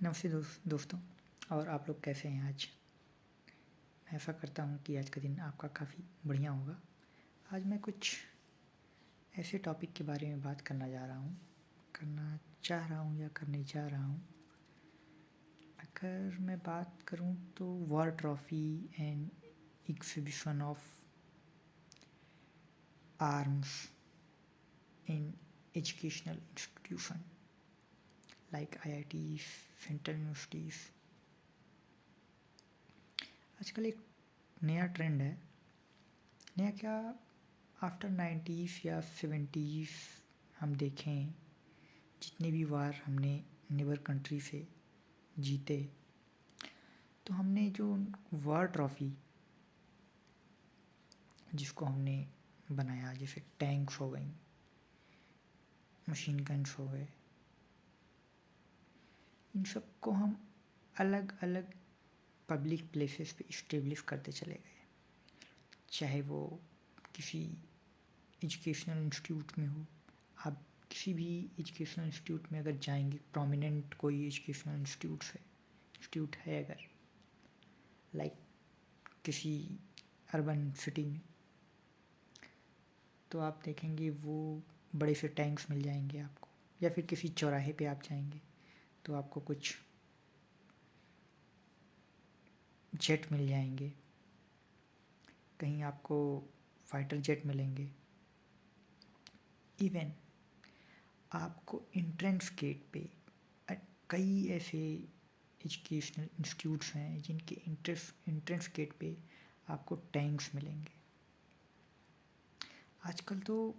नमस्ते दोस्तों। और आप लोग कैसे हैं आज? मैं ऐसा करता हूँ कि आज का दिन आपका काफ़ी बढ़िया होगा। आज मैं कुछ ऐसे टॉपिक के बारे में बात करना चाह रहा हूँ या करने जा रहा हूँ। अगर मैं बात करूँ तो war trophy and exhibition of arms in educational institution like IITs, central universities. आजकल एक नया ट्रेंड है, नया क्या, आफ्टर 90s या 70s हम देखें जितने भी वार हमने नेबर कंट्री से जीते, तो हमने जो वार ट्रॉफी जिसको हमने बनाया, जैसे टैंक्स हो गई, मशीन गन्स हो गए, इन सब को हम अलग अलग पब्लिक प्लेसेस पे इस्टेब्लिश करते चले गए। चाहे वो किसी एजुकेशनल इंस्टीट्यूट में हो, आप किसी भी एजुकेशनल इंस्टीट्यूट में अगर जाएंगे, प्रोमिनेंट कोई एजुकेशनल इंस्टीट्यूट है अगर, लाइक किसी अर्बन सिटी में, तो आप देखेंगे वो बड़े से टैंक्स मिल जाएंगे आपको। या फिर किसी चौराहे पे आप जाएंगे तो आपको कुछ जेट मिल जाएंगे, कहीं आपको फाइटर जेट मिलेंगे। इवन आपको एंट्रेंस गेट पे कई ऐसे एजुकेशनल इंस्टीट्यूट्स हैं जिनके एंट्रेंस गेट पे आपको टैंक्स मिलेंगे। आजकल तो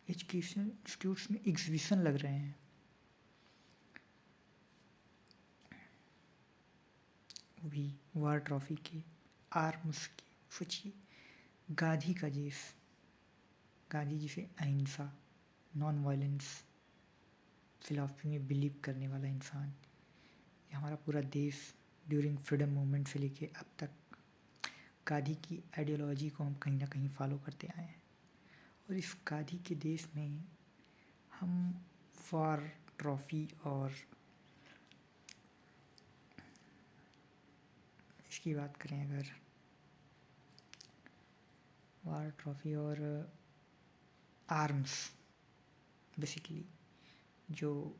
एजुकेशनल इंस्टीट्यूट्स में एग्जीबिशन लग रहे हैं, वो भी वार ट्रॉफी के, आर्म्स के। सोचिए, गांधी का देश, गांधी जी से अहिंसा, नॉन वायलेंस फिलॉसफी में बिलीव करने वाला इंसान, ये हमारा पूरा देश ड्यूरिंग फ्रीडम मूवमेंट से लेके अब तक गांधी की आइडियोलॉजी को हम कहीं ना कहीं फॉलो करते आए हैं। और इस गांधी के देश में हम वार ट्रॉफी और इसकी बात करें, अगर वार ट्रॉफी और आर्म्स बेसिकली जो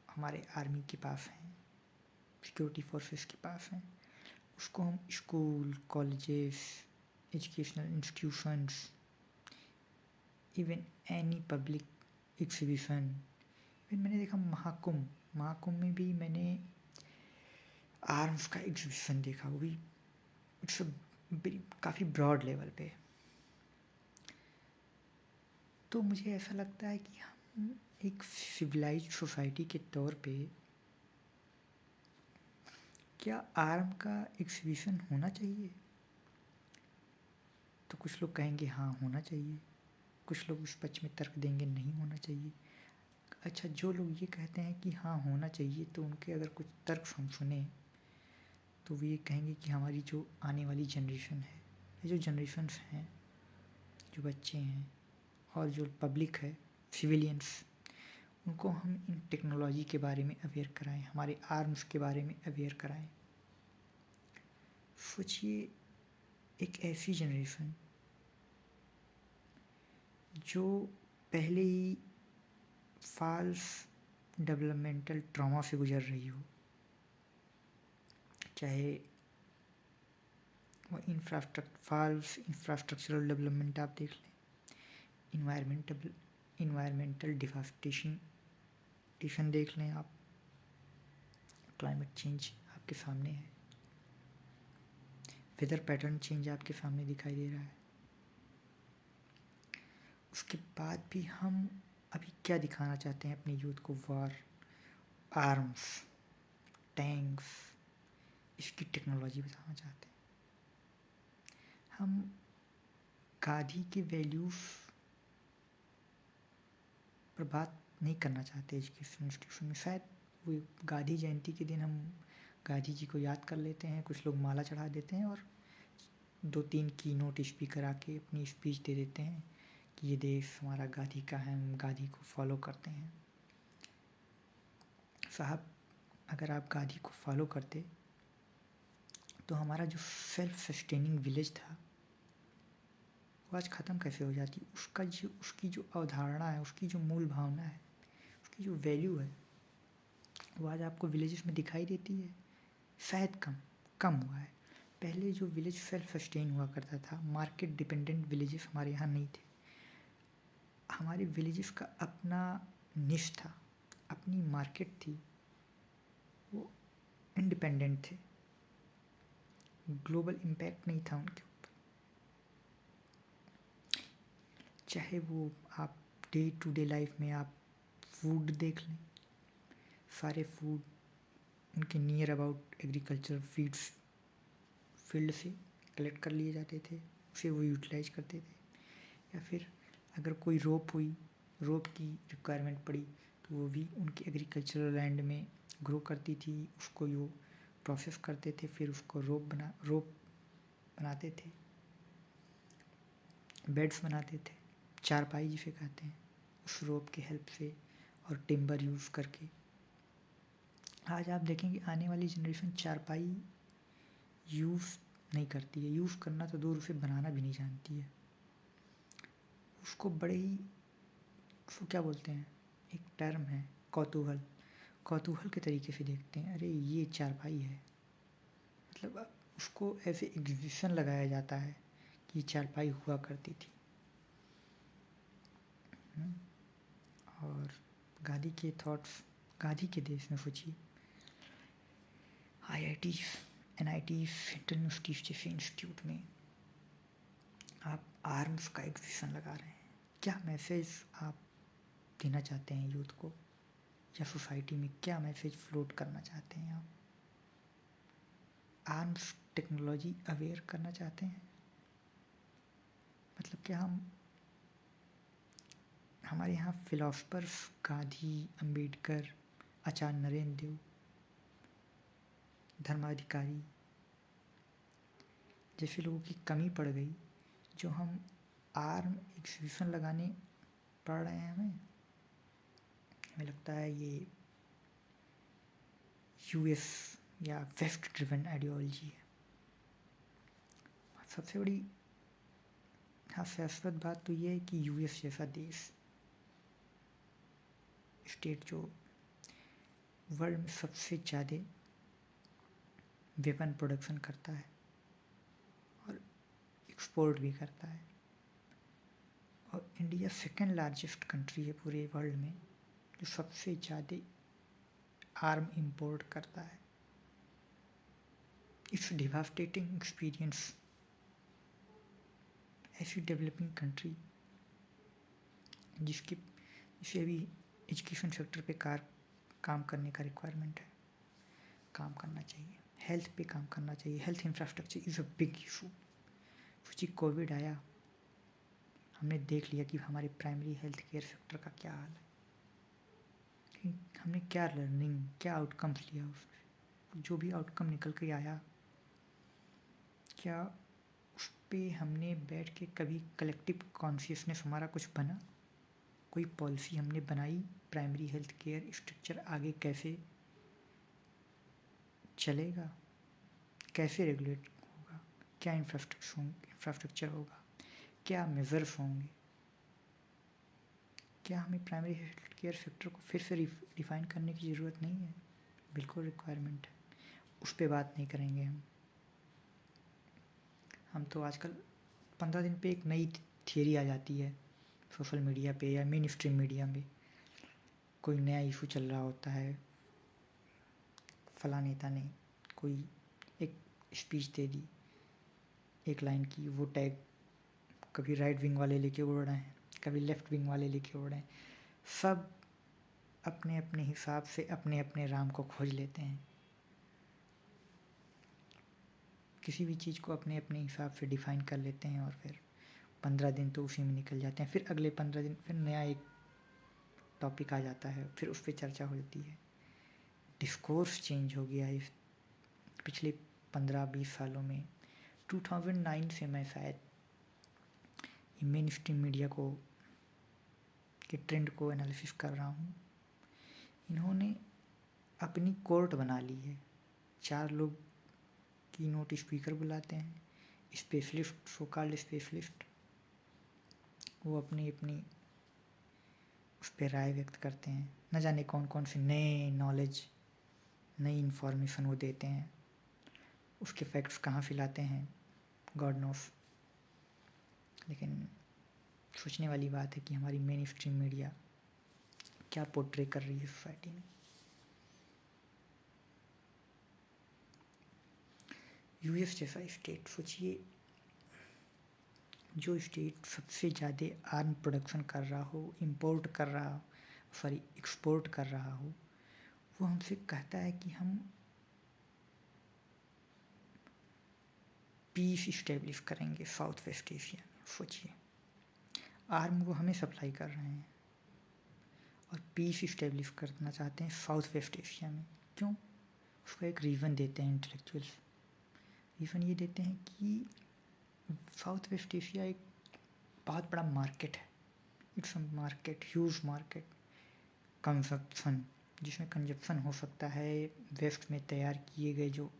हमारे आर्मी के पास हैं, सिक्योरिटी फोर्सेस के पास हैं, उसको हम school, colleges, educational institutions, even any public exhibition, फिर मैंने देखा महाकुंभ में भी मैंने आर्म्स का एग्जीबिशन देखा। वो भी इट्स काफ़ी ब्रॉड लेवल पे। तो मुझे ऐसा लगता है कि हम एक सिविलाइज्ड सोसाइटी के तौर पे क्या आर्म का एग्जीबिशन होना चाहिए? तो कुछ लोग कहेंगे हाँ होना चाहिए, कुछ लोग उस पक्ष में तर्क देंगे नहीं होना चाहिए। अच्छा, जो लोग ये कहते हैं कि हाँ होना चाहिए, तो उनके अगर कुछ तर्क हम सुने तो वो ये कहेंगे कि हमारी जो आने वाली जनरेशन है, ये जो जनरेशन्स हैं, जो बच्चे हैं और जो पब्लिक है, सिविलियंस, उनको हम इन टेक्नोलॉजी के बारे में अवेयर कराएं, हमारे आर्म्स के बारे में अवेयर कराएं। सोचिए, एक ऐसी जनरेशन जो पहले ही फॉल्स डेवलपमेंटल ट्रॉमा से गुजर रही हो, चाहे वो फॉल्स इंफ्रास्ट्रक्चरल डेवलपमेंट आप देख लें, इन्वायरमेंटल डिफास्टेशन देख लें आप, क्लाइमेट चेंज आपके सामने है, वेदर पैटर्न चेंज आपके सामने दिखाई दे रहा है। उसके बाद भी हम अभी क्या दिखाना चाहते हैं अपने यूथ को? वार, आर्म्स, टैंक्स, इसकी टेक्नोलॉजी बताना चाहते हैं। हम गांधी के वैल्यूज़ पर बात नहीं करना चाहते एजुकेशन इंस्टीट्यूशन में। शायद वो गांधी जयंती के दिन हम गांधी जी को याद कर लेते हैं, कुछ लोग माला चढ़ा देते हैं और 2-3 की नोट स्पीकर आके अपनी स्पीच दे देते हैं कि ये देश हमारा गांधी का है, हम गांधी को फॉलो करते हैं। साहब, अगर आप गांधी को फॉलो करते तो हमारा जो सेल्फ सस्टेनिंग विलेज था वो आज ख़त्म कैसे हो जाती। उसकी जो अवधारणा है, उसकी जो मूल भावना है, उसकी जो वैल्यू है, वो आज आपको विलेजेस में दिखाई देती है। शायद कम हुआ है। पहले जो विलेज सेल्फ सस्टेन हुआ करता था, मार्केट डिपेंडेंट विलेजेस हमारे यहाँ नहीं थे। हमारे विलेजेस का अपना निश था, अपनी मार्केट थी, वो इंडिपेंडेंट थे, ग्लोबल इम्पैक्ट नहीं था उनके ऊपर। चाहे वो आप डे टू डे लाइफ में आप फूड देख लें, सारे फूड उनके नियर अबाउट एग्रीकल्चर फील्ड से कलेक्ट कर लिए जाते थे, उसे वो यूटिलाइज करते थे। या फिर अगर कोई रोप की रिक्वायरमेंट पड़ी तो वो भी उनके एग्रीकल्चरल लैंड में ग्रो करती थी, उसको वो प्रोसेस करते थे, फिर उसको रोप बनाते थे, बेड्स बनाते थे, चारपाई जिसे कहते हैं, उस रोप की हेल्प से और टिम्बर यूज़ करके। आज आप देखेंगे आने वाली जनरेशन चारपाई यूज़ नहीं करती है, यूज़ करना तो दूर, उसे बनाना भी नहीं जानती है। उसको बड़े ही, उसको क्या बोलते हैं, एक टर्म है कौतूहल के तरीके से देखते हैं। अरे ये चारपाई है, मतलब उसको ऐसे एग्जीबिशन लगाया जाता है कि ये चारपाई हुआ करती थी। और गांधी के थॉट्स, गांधी के देश में सोचिए, IIT NIT सेंट्रल इंस्टीट्यूट में आप आर्म्स का एग्जीबिशन लगा रहे हैं। क्या मैसेज आप देना चाहते हैं यूथ को, या सोसाइटी में क्या मैसेज फ्लोट करना चाहते हैं आप? आर्म्स टेक्नोलॉजी अवेयर करना चाहते हैं? मतलब क्या हमारे यहाँ फिलोसफर्स गांधी, अंबेडकर, आचार्य नरेंद्र देव, धर्माधिकारी जैसे लोगों की कमी पड़ गई, जो हम आर्म एग्जीबिशन लगाने पड़ रहे हैं। हमें लगता है ये US या वेस्ट ड्रिवन आइडियोलॉजी है। सबसे बड़ी हास्यास्पद बात तो ये है कि US जैसा देश, स्टेट जो वर्ल्ड में सबसे ज़्यादा वेपन प्रोडक्शन करता है और एक्सपोर्ट भी करता है, और इंडिया सेकेंड लार्जेस्ट कंट्री है पूरे वर्ल्ड में जो सबसे ज़्यादा आर्म इंपोर्ट करता है। It's devastating experience. ऐसी डेवलपिंग कंट्री जिसे अभी एजुकेशन सेक्टर पे काम करने का रिक्वायरमेंट है, काम करना चाहिए, हेल्थ पे काम करना चाहिए। Health infrastructure is a big issue. सोचिए कोविड आया, हमने देख लिया कि हमारे प्राइमरी हेल्थ केयर सेक्टर का क्या हाल है, हमने क्या लर्निंग, क्या आउटकम्स लिया उसमें, जो भी आउटकम निकल के आया, क्या उस पर हमने बैठ के कभी कलेक्टिव कॉन्शियसनेस हमारा कुछ बना? कोई पॉलिसी हमने बनाई, प्राइमरी हेल्थ केयर स्ट्रक्चर आगे कैसे चलेगा, कैसे रेगुलेट होगा, क्या इंफ्रास्ट्रक्चर होगा, क्या मेजर्स होंगे? क्या हमें प्राइमरी हेल्थ केयर सेक्टर को फिर से डिफाइन करने की ज़रूरत नहीं है? बिल्कुल रिक्वायरमेंट है। उस पर बात नहीं करेंगे हम तो आजकल 15 दिन पे एक नई थियरी आ जाती है सोशल मीडिया पे या मेन स्ट्रीम मीडिया में। कोई नया इशू चल रहा होता है, फला नेता ने कोई एक स्पीच दे दी एक लाइन की, वो टैग कभी राइट विंग वाले लेके उड़ रहे हैं, कभी लेफ्ट विंग वाले लेके उड़ रहे हैं। सब अपने अपने हिसाब से अपने अपने राम को खोज लेते हैं, किसी भी चीज़ को अपने अपने हिसाब से डिफ़ाइन कर लेते हैं, और फिर 15 दिन तो उसी में निकल जाते हैं। फिर अगले 15 दिन फिर नया एक टॉपिक आ जाता है, फिर उस पर चर्चा हो जाती है। डिस्कोर्स चेंज हो गया इस पिछले 15-20 सालों में। 2009 से मैं शायद मेन स्ट्रीम मीडिया के ट्रेंड को एनालिसिस कर रहा हूँ। इन्होंने अपनी कोर्ट बना ली है। 4 लोग की नोट स्पीकर बुलाते हैं, स्पेशलिस्ट, सो कॉल्ड स्पेशलिस्ट, वो अपनी अपनी उस पर राय व्यक्त करते हैं। न जाने कौन कौन से नए नॉलेज, नई इन्फॉर्मेशन वो देते हैं, उसके फैक्ट्स कहाँ फैलाते हैं, गॉड नोस। लेकिन सोचने वाली बात है कि हमारी मेन स्ट्रीम मीडिया क्या पोर्ट्रे कर रही है सोसाइटी में। यूएस जैसा स्टेट, सोचिए, जो स्टेट सबसे ज़्यादा आर्म प्रोडक्शन कर रहा हो, एक्सपोर्ट कर रहा हो, वो हमसे कहता है कि हम पीस इस्टेब्लिश करेंगे साउथ वेस्ट एशिया में। सोचिए, आर्म वो हमें सप्लाई कर रहे हैं और पीस इस्टेब्लिश करना चाहते हैं साउथ वेस्ट एशिया में। क्यों? उसका एक रीज़न देते हैं इंटेलेक्चुअल्स। रीज़न ये देते हैं कि साउथ वेस्ट एशिया एक बहुत बड़ा मार्केट है। It's a market, huge market, consumption, जिसमें कंजप्शन हो सकता है। वेस्ट में तैयार किए गए जो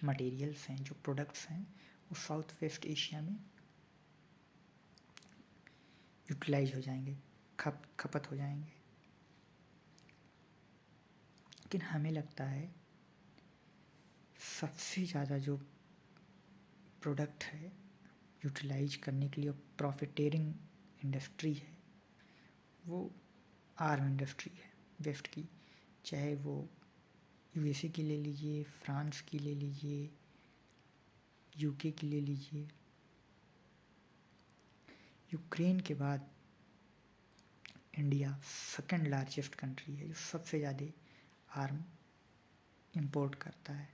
मटेरियल्स हैं, जो प्रोडक्ट्स हैं, वो साउथ वेस्ट एशिया में यूटिलाइज हो जाएंगे, खपत हो जाएंगे। लेकिन हमें लगता है सबसे ज़्यादा जो प्रोडक्ट है यूटिलाइज करने के लिए प्रॉफिटेरिंग इंडस्ट्री है, वो आर्म इंडस्ट्री है वेस्ट की। चाहे वो यूएसए की ले लीजिए, फ्रांस की ले लीजिए, यूके की ले लीजिए। यूक्रेन के बाद इंडिया सेकंड लार्जेस्ट कंट्री है जो सबसे ज़्यादा आर्म इंपोर्ट करता है।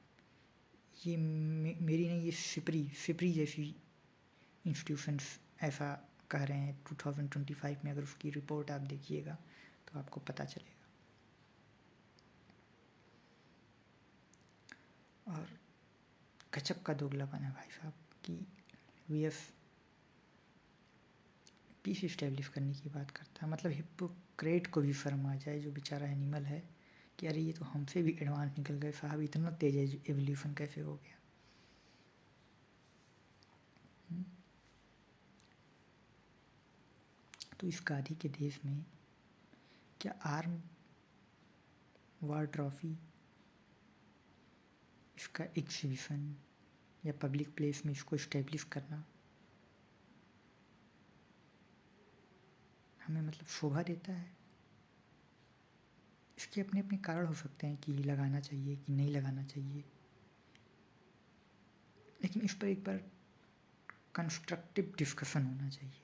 ये मेरी नहीं, ये सिपरी जैसी इंस्टीट्यूशंस ऐसा कह रहे हैं। 2025 में अगर उसकी रिपोर्ट आप देखिएगा तो आपको पता चलेगा। और गजब का दोगलापन है भाई साहब कि यूएस पीस इस्टेब्लिश करने की बात करता है। मतलब हिपोक्रेट को भी शर्म आ जाए, जो बेचारा एनिमल है, कि अरे ये तो हमसे भी एडवांस निकल गए साहब, इतना तेज एवोल्यूशन कैसे हो गया। तो इस गादी के देश में क्या आर्म वार ट्रॉफी, इसका एग्जीबिशन या पब्लिक प्लेस में इसको इस्टेब्लिश करना हमें मतलब शोभा देता है? इसके अपने अपने कारण हो सकते हैं कि लगाना चाहिए कि नहीं लगाना चाहिए, लेकिन इस पर एक बार कंस्ट्रक्टिव डिस्कशन होना चाहिए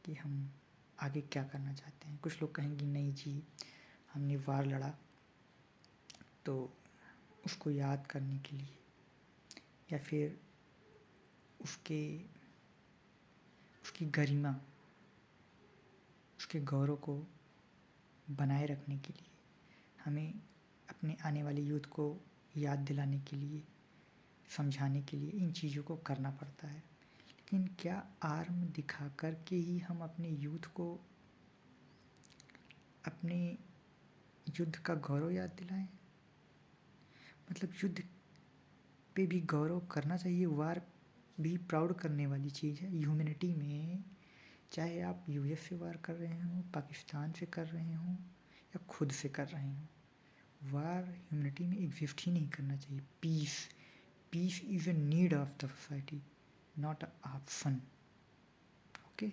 कि हम आगे क्या करना चाहते हैं। कुछ लोग कहेंगे नहीं जी, हमने वार लड़ा तो उसको याद करने के लिए, या फिर उसकी गरिमा, उसके गौरव को बनाए रखने के लिए, हमें अपने आने वाले यूथ को याद दिलाने के लिए, समझाने के लिए इन चीज़ों को करना पड़ता है। लेकिन क्या आर्म दिखा कर के ही हम अपने यूथ को अपने युद्ध का गौरव याद दिलाएं? मतलब युद्ध पे भी गौरव करना चाहिए। वार भी प्राउड करने वाली चीज़ है ह्यूमैनिटी में। चाहे आप यूएस से वार कर रहे हों, पाकिस्तान से कर रहे हों, या खुद से कर रहे हों, वार ह्यूमैनिटी में एग्जिस्ट ही नहीं करना चाहिए। Peace is a need of the society, not a option. Okay.